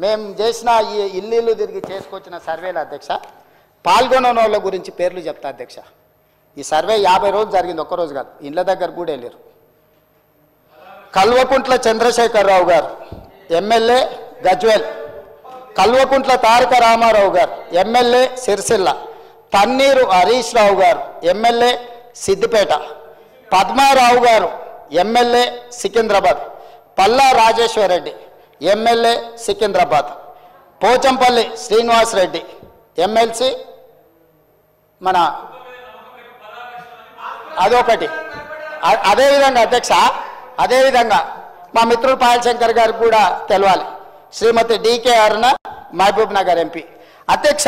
మేము చేసిన ఈ ఇల్లు తిరిగి చేసుకొచ్చిన సర్వేల అధ్యక్ష పాల్గొనని వాళ్ళ గురించి పేర్లు చెప్తా అధ్యక్ష. ఈ సర్వే 50 రోజులు జరిగింది, ఒక్కరోజు కాదు. ఇండ్ల దగ్గర కూడా వెళ్ళారు. కల్వకుంట్ల చంద్రశేఖరరావు గారు ఎమ్మెల్యే గజ్వేల్, కల్వకుంట్ల తారక రామారావు గారు ఎమ్మెల్యే సిరిసిల్ల, తన్నీరు హరీష్ రావు గారు ఎమ్మెల్యే సిద్దిపేట, పద్మారావు గారు MLA Secunderabad, Palla Rajeshwar Reddy MLA Secunderabad, Pochampalli Srinivas Reddy MLC మన అదొకటి. అదేవిధంగా అధ్యక్ష, అదేవిధంగా మా మిత్రుడు పాయల్ శంకర్ గారికి కూడా తెలవాలి, శ్రీమతి డికే అరుణ మహబూబ్ నగర్ ఎంపీ. అధ్యక్ష,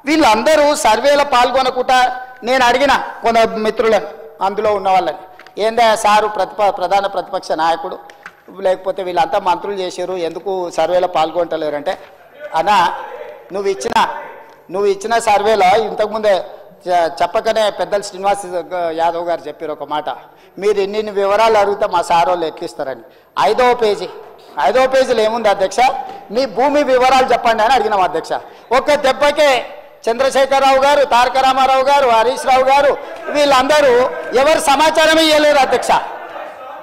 వీళ్ళందరూ సర్వేలో పాల్గొనకుండా నేను అడిగిన కొంత మిత్రులను, అందులో ఉన్న వాళ్ళని, ఏందా సారు ప్రధాన ప్రతిపక్ష నాయకుడు, లేకపోతే వీళ్ళంతా మంత్రులు చేశారు, ఎందుకు సర్వేలో పాల్గొంటలేరంటే, అన్నా నువ్వు ఇచ్చిన సర్వేలో ఇంతకుముందే చెప్పకనే పెద్దలు శ్రీనివాస్ యాదవ్ గారు చెప్పారు ఒక మాట, మీరు ఇన్ని వివరాలు అడిగితే మా సార్ వాళ్ళు ఎక్కిస్తారని. 5వ పేజీలో ఏముంది అధ్యక్ష, మీ భూమి వివరాలు చెప్పండి అని అడిగినాం అధ్యక్ష. ఒక్క దెబ్బకే చంద్రశేఖరరావు గారు, తారక రామారావు గారు, హరీష్ రావు గారు వీళ్ళందరూ ఎవరు సమాచారం ఇవ్వలేరు అధ్యక్ష.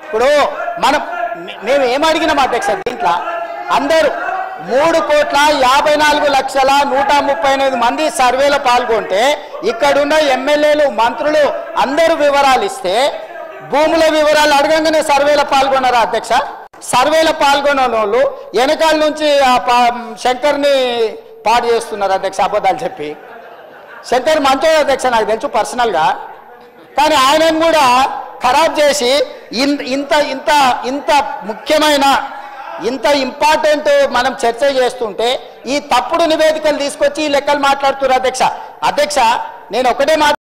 ఇప్పుడు మేము ఏమడిగినాం అధ్యక్ష, దీంట్లో అందరూ 3,54,138 మంది సర్వేలో పాల్గొంటే ఇక్కడున్న ఎమ్మెల్యేలు, మంత్రులు అందరూ వివరాలు ఇస్తే భూముల వివరాలు అడగంగానే సర్వేలో పాల్గొన్నారా అధ్యక్ష? సర్వేలో పాల్గొన్న వాళ్ళు వెనకాల నుంచి శంకర్ని పాడు చేస్తున్నారు అధ్యక్ష, అబద్ధాలు చెప్పి. శంకర్ మంచోడు అధ్యక్ష, నాకు తెలుసు పర్సనల్గా, కానీ ఆయనను కూడా ఖరాబ్ చేసి ఇంత ముఖ్యమైన ఇంత ఇంపార్టెంట్ మనం చర్చ చేస్తుంటే ఈ తప్పుడు నివేదికలు తీసుకొచ్చి ఈ లెక్కలు మాట్లాడుతున్నారు అధ్యక్ష. నేను ఒకటే